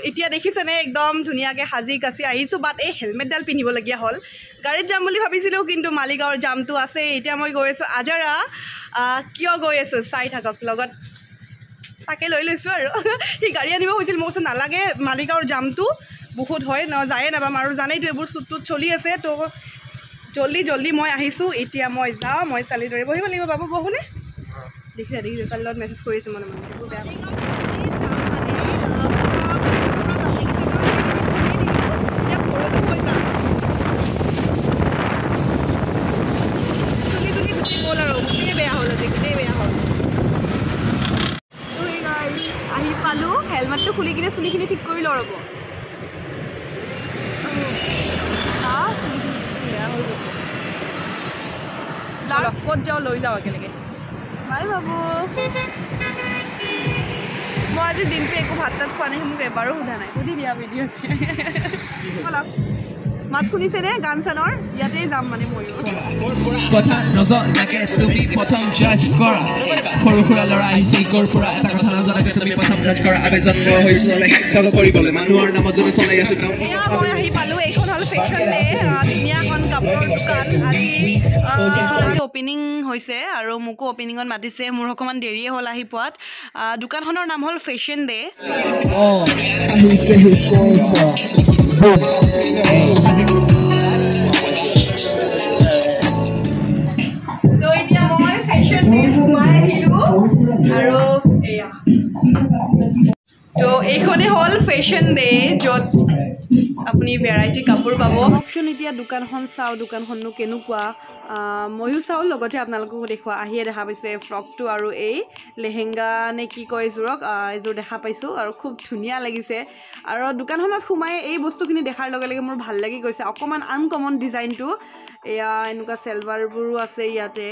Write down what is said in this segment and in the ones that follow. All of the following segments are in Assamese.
এতিয়া দেখিছেনে একদম ধুনীয়াকৈ সাজি কাচি আহিছোঁ বাট এই হেলমেটডাল পিন্ধিবলগীয়া হ'ল গাড়ীত যাম বুলি ভাবিছিলোঁ কিন্তু মালিগাঁৱৰ জামটো আছে এতিয়া মই গৈ আছোঁ আজাৰা কিয় গৈ আছোঁ চাই থাকক লগত তাকে লৈ লৈছোঁ আৰু সি গাড়ী আনিব হৈছিল মোৰ ওচৰত নালাগে মালিগাঁৱৰ জামটো বহুত হয় যায়ে নাপাম আৰু জানেইতো এইবোৰ চুট চলি আছে তো জল্দি মই আহিছোঁ এতিয়া মই যাওঁ মই ছোৱালীৰ দৰে বহিব লাগিব বাবু বহোনে দেখিছে ছোৱালীৰ লগত মেছেজ কৰিছোঁ মানে এইবোৰ বেয়া আহি পালোঁ হেলমেটটো খুলি কিনে চুলিখিনি ঠিক কৰি লওঁ ৰ'ব ক'ত যাওঁ লৈ যাওঁ একেলগে বাই বাবু মই আজি দিনটো একো ভাত তাত খোৱা নাই মোক এবাৰো সোধা নাই সুধি দিয়া ভিডিঅ'তে অলপ মাত শুনিছেনে গান চানৰ ইয়াতেই যাম মানে ময়ো কথা নজনাকে তুমি প্ৰথম জাজ কৰা সৰু সুৰা ল'ৰা আহিছে ইকৰ পৰা এটা কথা নজনাকে তুমি প্ৰথম জাজ কৰা আবে জন্ম হৈছোঁ শিক্ষা কৰিবলৈ মানুহৰ নামত যদি চলাই আছে মই আহি পালোঁ এইখন হ'ল ফেশ্বন ডে ধুনীয়াখন কাপোৰৰ দোকান আজি অপেনিং হৈছে আৰু মোকো অপেনিঙত মাতিছে মোৰ অকণমান দেৰিয়ে হ'ল আহি পোৱাত দোকানখনৰ নাম হ'ল ফেশ্বন ডে তো এতিয়া মই ফেশ্বন ডে সোমাই আহিলোঁ আৰু এয়া তো এইখনেই হ'ল ফেশ্বন ডে য'ত আপুনি ভেৰাইটি কাপোৰ পাব অপশ্যন এতিয়া দোকানখন চাওঁ দোকানখননো কেনেকুৱা ময়ো চাওঁ লগতে আপোনালোককো দেখুৱা আহিয়ে দেখা পাইছে ফ্ৰকটো আৰু এই লেহেংগা নে কি কয় এইযোৰক এইযোৰ দেখা পাইছোঁ আৰু খুব ধুনীয়া লাগিছে আৰু দোকানখনত সোমাই এই বস্তুখিনি দেখাৰ লগে লগে মোৰ ভাল লাগি গৈছে অকণমান আনকমন ডিজাইনটো এয়া এনেকুৱা চেলভাৰবোৰো আছে ইয়াতে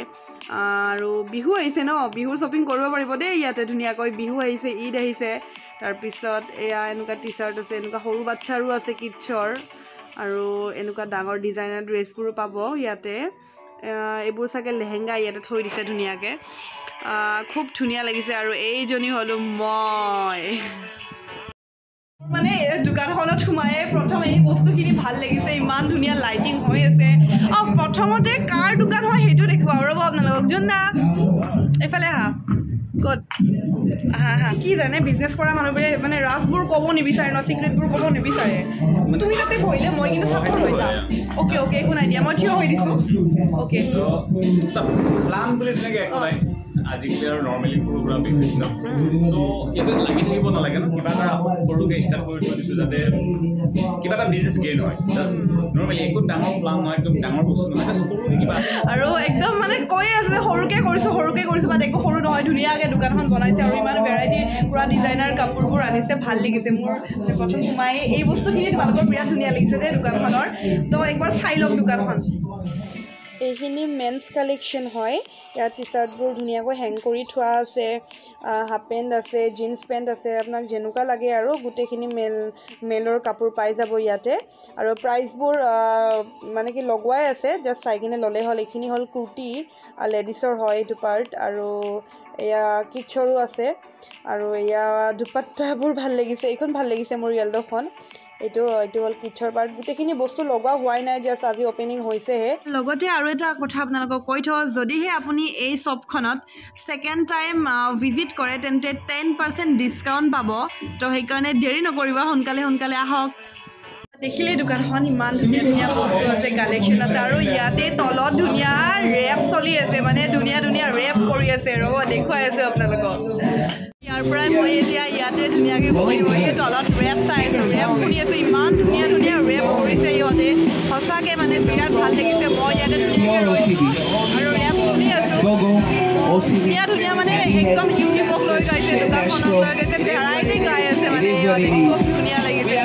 আৰু বিহু আহিছে ন বিহুৰ শ্বপিং কৰিব পাৰিব দেই ইয়াতে ধুনীয়াকৈ বিহু আহিছে ঈদ আহিছে তাৰপিছত এয়া এনেকুৱা টি চাৰ্ট আছে এনেকুৱা সৰু বাচ্ছাৰো আছে কিডছৰ আৰু এনেকুৱা ডাঙৰ ডিজাইনাৰ ড্ৰেছবোৰো পাব ইয়াতে এইবোৰ চাগে লেহেংগা ইয়াতে থৈ দিছে ধুনীয়াকৈ খুব ধুনীয়া লাগিছে আৰু এইজনী হ'লোঁ মই মানে দোকানখনত সোমাই প্ৰথম এই বস্তুখিনি ভাল লাগিছে ইমান ধুনীয়া লাইটিং হৈ আছে প্ৰথমতে কাৰ দোকান হয় সেইটো দেখুৱাওঁ ৰ'ব আপোনালোকক যোনদা এইফালে আহা ক'ত কি জানে বিজনেছ কৰা মানুহবোৰে মানে ৰাজবোৰ ক'ব নিবিচাৰে ন চিক্ৰেটবোৰ ক'ব নিবিচাৰে তুমি তাতে বহিলে মই কিন্তু চাপৰ্ট হৈ যাম অ'কে একো নাই দিয়া মই থিয় হৈ দিছোঁ অ'কে প্লান বুলি তেনেকৈ একো নাই আজিকালি আৰু নৰ্মেলি সৰু সুৰা বিজনেছ ন তো ইয়াতে লাগি থাকিব নালাগে ন কিবা এটা সৰুকৈ ষ্টাৰ্ট কৰি থৈ দিছোঁ যাতে কিবা এটা বিজনেছ গেইন হয় জাষ্ট নৰ্মেলি একো ডাঙৰ প্লান নহয় একদম ডাঙৰ বস্তু নহয় জাষ্ট সৰুকৈ কিবা আৰু একদম মানে কৈ আছে সৰুকৈ কৰিছোঁ বাট একো সৰু নহয় ধুনীয়াকৈ দোকানখন বনাইছে আৰু ইমান ভেৰাইটি পূৰা ডিজাইনাৰ কাপোৰবোৰ আনিছে ভাল লাগিছে মোৰ প্ৰথম সোমাই এই বস্তুখিনি তোমালোকৰ বিৰাট ধুনীয়া লাগিছে দেই দোকানখনৰ তো একবাৰ চাই লওক দোকানখন এইখিনি মেন্স কালেকশ্যন হয় ইয়াৰ টি চাৰ্টবোৰ ধুনীয়াকৈ হেং কৰি থোৱা আছে হাফ পেণ্ট আছে জিন্স পেণ্ট আছে আপোনাক যেনেকুৱা লাগে আৰু গোটেইখিনি মেলৰ কাপোৰ পাই যাব ইয়াতে আৰু প্ৰাইচবোৰ মানে কি লগোৱাই আছে জাষ্ট চাই কিনে ল'লে হ'ল এইখিনি হ'ল কুৰ্তি লেডিছৰ হয় এইটো পাৰ্ট আৰু এয়া কিডছৰো আছে আৰু এয়া দুপাট্টাবোৰ ভাল লাগিছে এইখন ভাল লাগিছে মোৰ য়েল্ল'খন এইটো হ'ল কিডছৰ পাৰ্ট গোটেইখিনি বস্তু লগোৱা হোৱাই নাই জাষ্ট আজি অপেনিং হৈছেহে লগতে আৰু এটা কথা আপোনালোকক কৈ থওঁ যদিহে আপুনি এই শ্বপখনত ছেকেণ্ড টাইম ভিজিট কৰে তেন্তে 10% ডিছকাউণ্ট পাব তো সেইকাৰণে দেৰি নকৰিব সোনকালে আহক দেখিলে দোকানখন ইমান ধুনীয়া বস্তু আছে কালেকশ্যন আছে আৰু ইয়াতে তলত ধুনীয়া ৰেপ চলি আছে মানে ধুনীয়া ৰেপ কৰি আছে ৰ'ব দেখুৱাই আছোঁ আপোনালোকক ইয়াৰ পৰাই মই এতিয়া ইয়াতে ধুনীয়াকৈ বহি তলত ৰেপ চাই আছোঁ ৰেপ শুনি আছোঁ ইমান ধুনীয়া ৰেপ কৰিছে ইহঁতে সঁচাকৈ মানে বিৰাট ভাল লাগিছে মই ইয়াতে ধুনীয়াকৈ ৰৈছোঁ আৰু ৰেপ শুনি আছোঁ ধুনীয়া মানে একদম ইউনিক লৈ গাইছে দোকানখনক লৈ গৈছে ভেৰাইটি গাই আছে মানে খুব ধুনীয়া লাগিছে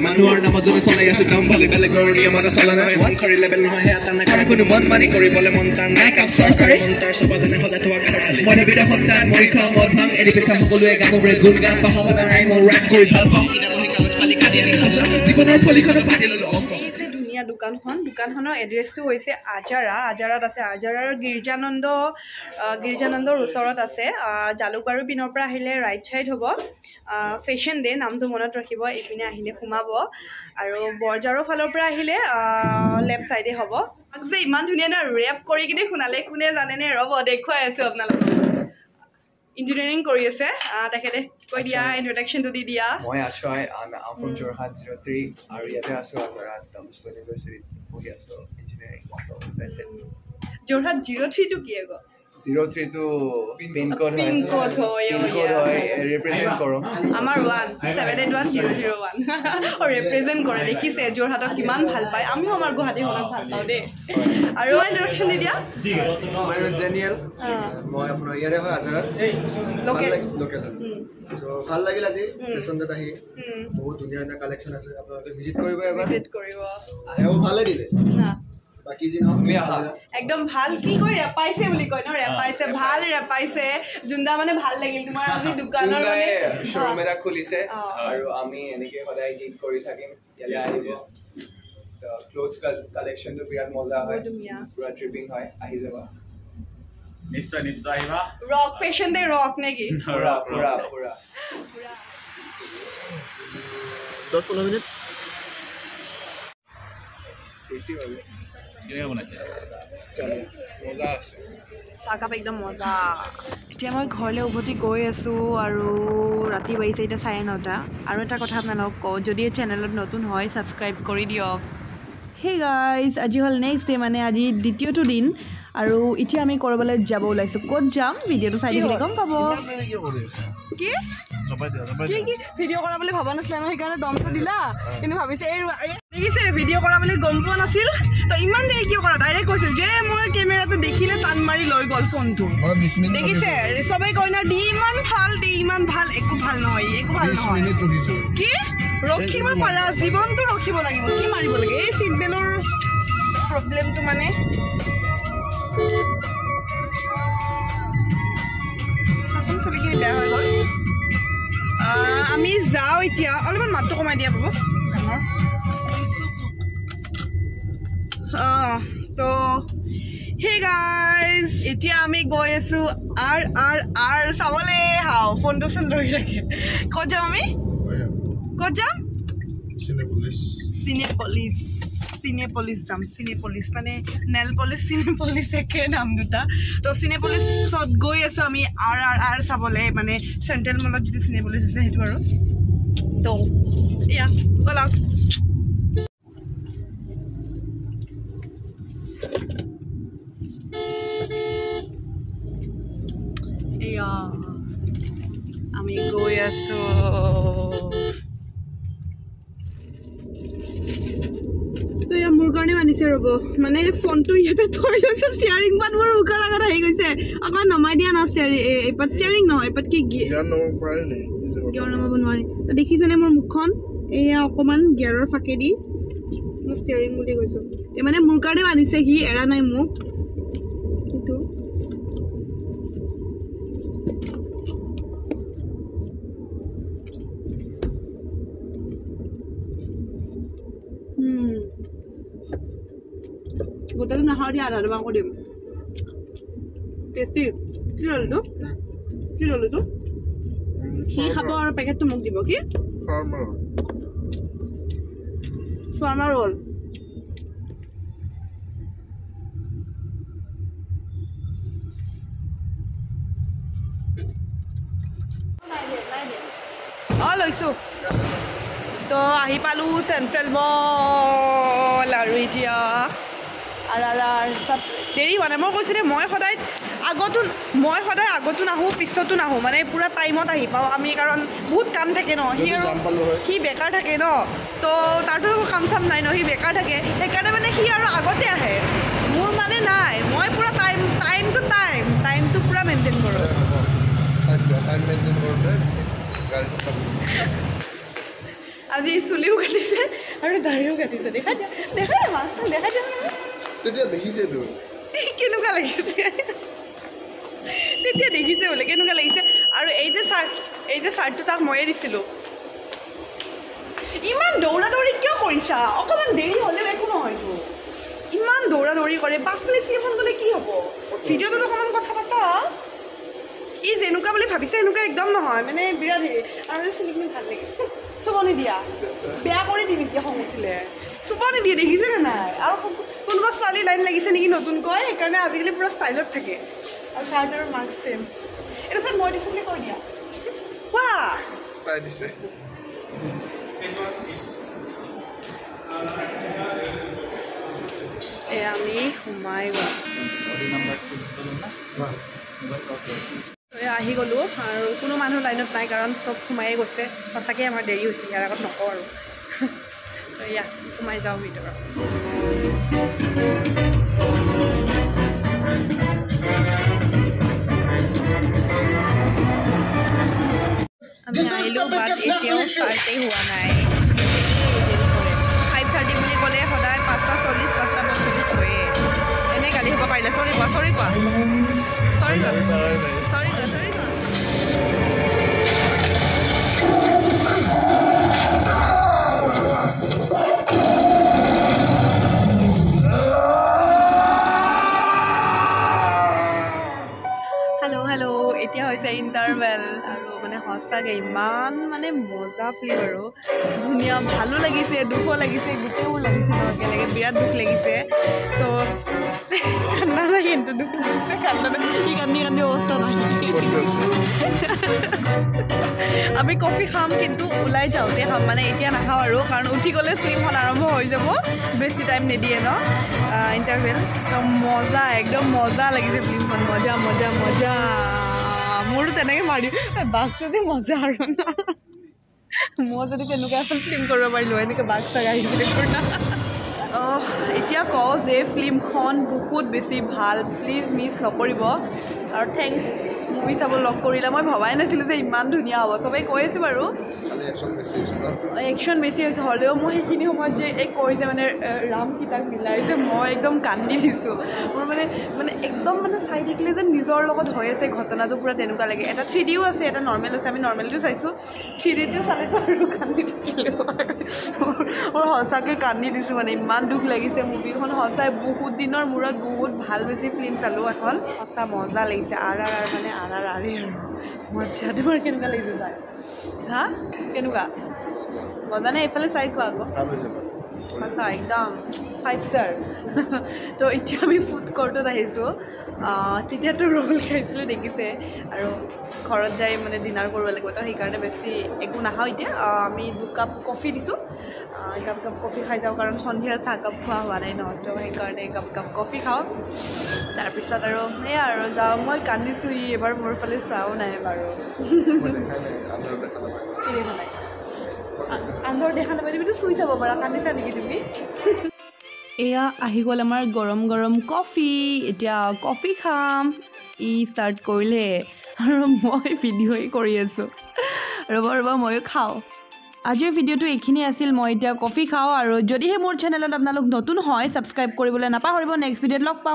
মানুহৰ নামত যদি চলাই আছে কাম ভালে বেলেগৰ নিয়মত চলা নাই মন কৰি লেবেল নহয় কোনো মন মানি কৰিবলৈ মন তাৰ নাই কাম চৰকাৰে মন্ত্ৰৰ সবাজনে সজাই থোৱা খালি মনে বিৰা সন্তান মই খাওঁ মদ ভাং এৰি পিছা সকলোৱে গামবোৰে গুণ গান পাহৰা নাই মই ৰেপ কৰি ভাল পাওঁ জীৱনৰ ফলিখনত পাতি ল'লো অংক ধুনীয়া দোকানখনৰ এড্ৰেছটো হৈছে আজাৰাত আছে আজাৰাৰ গীৰ্জানন্দৰ ওচৰত আছে জালুকবাৰী পিনৰ পৰা আহিলে ৰাইট ছাইড হ'ব ফেশ্বন ডে নামটো মনত ৰাখিব এইপিনে আহিলে সোমাব আৰু বৰজাৰৰ ফালৰ পৰা আহিলে লেফ্ট ছাইডে হ'ব যে ইমান ধুনীয়া না ৰেপ কৰি কিনে শুনালে কোনে জানেনে ৰ'ব দেখুৱাই আছোঁ আপোনালোকক ইঞ্জিনিয়াৰিং কৰি আছে তেখেতে কৈ দিয়া ইন্ট্ৰডাকশ্যনটো দি দিয়া মই আশ্ৰয় I'm from Jorhat 03 আৰু ইয়াতে আছোঁ আজাৰাত মুছলিম ইউনিভাৰ্চিটিত পঢ়ি আছোঁ engineering so that's it Jorhat 03 টো কি আকৌ 03 to pin code hoy represent koro amar 178101 or represent kore dekhise Jorhatok kiman bhal pai amio amar Guwahati honok bhal pao de aru introduction di dia my name is Daniel moi apnar yare hoy azarat local so bhal lagil aji lesson data hi bahut duniya na collection ase apnaloke visit koribo ebar ayo bhale dile na বাকি জিন আমি আহা একদম ভাল কি কই ৰেপাইছে বুলি কয় ন ৰেপাইছে ভাল ৰেপাইছে জুন্দা মানে ভাল লাগিল তোমাৰ আমি দোকানৰ মানে শোৰুম এটা খুলিছে আৰু আমি এনেকে সদায় গিগ কৰি থাকিম ইয়ালে আহিব তো ক্লোথছ কালেকশন তো বিৰাট মজা হয় পুৰা ট্ৰিপিং হয় আহি যাবা নিশ্চয় আহিবা ৰক ফেশ্বন দে ৰক নেকি পুৰা 10-15 মিনিট টেস্টি হবে কেনেকৈ বনাইছে মজা আছে চাহকাপ একদম মজা এতিয়া মই ঘৰলৈ উভতি গৈ আছোঁ আৰু ৰাতি বাজিছে এতিয়া 9:30 আৰু এটা কথা আপোনালোকক কওঁ যদি এই চেনেলত নতুন হয় ছাবস্ক্ৰাইব কৰি দিয়ক হে গাইজ আজি হ'ল নেক্সট ডে মানে আজি দ্বিতীয়টো দিন আৰু এতিয়া আমি ক'ৰবালৈ যাব ওলাইছোঁ ক'ত যাম ভিডিঅ'টো চাই থাকিলে গম পাব কি ভিডিঅ' কৰা বুলি ভবা নাছিলে নহয় সেইকাৰণে দমটো দিলা কিন্তু ভাবিছে এই দেখিছে ভিডিঅ' কৰা বুলি গম পোৱা নাছিল তো ইমান দেৰি কিয় কৰা ডাইৰেক্ট কৈছিল যে মই কেমেৰাটো দেখিলে টান মাৰি লৈ গ'ল ফোনটো দেখিছে চবেই কয় না দি ইমান ভাল একো ভাল নহয় কি ৰখিব পাৰা জীৱনটো ৰখিব লাগিব কি মাৰিব লাগে এই চিট বেলৰ প্ৰব্লেমটো মানে ছবিখিনি বেয়া হৈ গ'ল আমি যাওঁ এতিয়া অলপমান মাতটো কমাই দিয়া পাব তো হে গাইজ এতিয়া আমি গৈ আছোঁ আৰ চাবলৈ হাও ফোনটো চোন ধৰি থাকে ক'ত যাম আমি ক'ত যাম চিনেপলিছ যাম চিনেপলিছ মানে নেল পলিছ চিনেপলিছ একে নাম দুটা তো চিনেপলিছত গৈ আছোঁ আমি আৰ চাবলৈ মানে চেণ্ট্ৰেল মলত যিটো চিনেপলিছ আছে সেইটো আৰু তো এয়া ব'লক এয়া আমি গৈ আছোঁ তো এয়া মোৰ কাৰণে মানিছে ৰ'ব মানে ফোনটো ইয়াতে থৈ লৈছে ষ্টিয়াৰিং পাত মোৰ উকাৰ আগত আহি গৈছে অকণমান নমাই দিয়া না এপাত ষ্টিয়াৰিং নহয় এপাত কি গিয়াৰ নমাব নোৱাৰি দেখিছেনে মোৰ মুখখন এয়া অকণমান গিয়াৰৰ ফাকেদি মই ষ্টিয়াৰিং বুলি কৈছোঁ এই মানে মোৰ কাৰণে মানিছে সি এৰা নাই মোক সেইটো গোটাটো নাখাওঁ দিয়া আধা দুবাৰ কৰি দিম টেষ্টি কি ল'লো সি খাব আৰু পেকেটটো মোক দিব কি ফাৰ্মাৰ ৰ'ল অঁ লৈছোঁ তো আহি পালোঁ চেণ্ট্ৰেল মল আৰু এতিয়া দেৰি হোৱা নাই মই কৈছোঁ দেই মই সদায় আগতো নাহোঁ পিছতো নাহোঁ মানে পূৰা টাইমত আহি পাওঁ আমি কাৰণ বহুত কাম থাকে ন সি বেকাৰ থাকে ন তো তাৰতো কাম চাম নাই ন সি বেকাৰ থাকে সেইকাৰণে মানে সি আৰু আগতে আহে মোৰ মানে নাই মই পূৰা টাইমটো পূৰা মেইনটেইন কৰোঁ আজি চুলিও কাটিছে আৰু দাঢ়িও কাটিছে দেখা দিয়া মাছটো দেখা দিয়া তেতিয়া দেখিছে তো কেনেকুৱা লাগিছে তেতিয়া দেখিছে বোলে কেনেকুৱা লাগিছে আৰু এই যে চাৰ্টটো তাক ময়ে দিছিলোঁ ইমান দৌৰা দৌৰি কিয় কৰিছা অকণমান দেৰি হ'লেও একো নহয়তো ইমান দৌৰা দৌৰি কৰে 5 মিনিট ফিল্মখন গ'লে কি হ'ব ভিডিঅ'টোত অকণমান কথা পাতা ই যেনেকুৱা বুলি ভাবিছে এনেকুৱা একদম নহয় মানে বিৰাট হেৰি আৰু চিনিখিনি ভাল লাগিছে চুব নিদিয়া বেয়া কৰি দিম এতিয়া খং উঠিলে চুব নিদিয়ে দেখিছেনে নাই আৰু কোনোবা ছোৱালী লাইন লাগিছে নেকি নতুনকৈ সেইকাৰণে আজিকালি পূৰা ষ্টাইলত থাকে আৰু চাৰ্ট আৰু মাস্ক চেম এইটো চাই মই দিছোঁ বুলি কৈ দিয়া কোৱা পাই দিছে আমি সোমাই গ'লোঁ আহি গ'লোঁ আৰু কোনো মানুহ লাইনত নাই কাৰণ চব সোমায়ে গৈছে সঁচাকৈ আমাৰ দেৰি হৈছে ইয়াৰ আগত নকওঁ আৰু এয়া সোমাই যাওঁ ভিতৰত আমি আহিলোঁ বাট এতিয়াও ষ্টাৰ্টেই হোৱা নাই 5:30 বুলি ক'লে সদায় 5:40 5:45 হয়ে এনে গালি হ'ব পাৰিলে চৰি কোৱা হেল্ল' এতিয়া হৈছে ইণ্টাৰভেল আৰু মানে সঁচাকৈ ইমান মানে মজা ফিল্ম আৰু ধুনীয়া ভালো লাগিছে দুখো লাগিছে গোটেইবোৰ লাগিছে ন একেলগে বিৰাট দুখ লাগিছে তো কান্দা নাই কিন্তু দুখ লাগিছে কান্দা ই কান্দি অৱস্থা নাই আমি কফি খাম কিন্তু ওলাই যাওঁতে খাম মানে এতিয়া নাখাওঁ আৰু কাৰণ উঠি গ'লে ফিল্মখন আৰম্ভ হৈ যাব বেছি টাইম নিদিয়ে ন ইণ্টাৰভেল তো মজা একদম মজা লাগিছে ফিল্মখন মজা মোৰতো তেনেকৈ মাৰি বাঘটো যে মজা আৰু না মই যদি তেনেকুৱা এখন ফিল্ম কৰিব পাৰিলোঁ এনেকৈ বাঘ চাগ আহিছিলে এতিয়া কওঁ যে ফিল্মখন বহুত বেছি ভাল প্লিজ মিছ নকৰিব আৰু থেংকছ মুভি চাব লগ কৰিলে মই ভবাই নাছিলোঁ যে ইমান ধুনীয়া হ'ব চবেই কৈ আছোঁ বাৰু একশ্যন বেছি হৈছে হ'লেও মই সেইখিনি সময়ত যে কৈছে মানে ৰাম সীতাক মিলাইছে মই একদম কান্দি দিছোঁ মোৰ মানে একদম মানে চাই থাকিলে যে নিজৰ লগত হৈ আছে ঘটনাটো পূৰা তেনেকুৱা লাগে এটা 3Dও আছে এটা নৰ্মেল আছে আমি নৰ্মেলটো চাইছোঁ 3Dটো চালেতো আৰু কান্দি থাকিলোঁ মোৰ সঁচাকৈ কান্দি দিছোঁ মানে ইমান দুখ লাগিছে মুভিখন সঁচাই বহুত দিনৰ মূৰত বহুত ভাল বেছি ফিল্ম চালোঁ এখন সঁচা মজা লাগিছে RRR মানে RRR আৰু মজা তোমাৰ কেনেকুৱা লাগিছে চাই হা কেনেকুৱা মজা নে এইফালে চাই কোৱা আকৌ সঁচা একদম 5 ষ্টাৰ তো এতিয়া আমি ফুড কৰ্টত আহিছোঁ তেতিয়াতো ৰোল খাইছিলোঁ দেখিছে আৰু ঘৰত যাই মানে ডিনাৰ কৰিব লাগিব তো সেইকাৰণে বেছি একো নাখাওঁ এতিয়া আমি 2 কাপ কফি দিছোঁ একাপ কফি খাই যাওঁ কাৰণ সন্ধিয়া চাহকাপ খোৱা হোৱা নাই ন তো সেইকাৰণে একাপ কফি খাওঁ তাৰপিছত আৰু সেয়া আৰু যাওঁ মই কান্দিছোঁ এবাৰ মোৰ ফালে চোৱাও নাই বাৰু আন্ধৰ দেখা নাপাই তুমিতো চুই চাব পাৰা কান্দিছা নেকি তুমি এয়া আহি গ'ল আমাৰ গৰম গৰম কফি এতিয়া কফি খাম ষ্টাৰ্ট কৰিলে আৰু মই ভিডিঅ'ই কৰি আছোঁ ৰ'ব ময়ো খাওঁ আজিৰ ভিডিঅ'টো এইখিনি আছিল মই এতিয়া কফি খাওঁ আৰু যদিহে মোৰ চেনেলত আপোনালোক নতুন হয় ছাবস্ক্ৰাইব কৰিবলৈ নাপাহৰিব নেক্সট ভিডিঅ'ত লগ পাম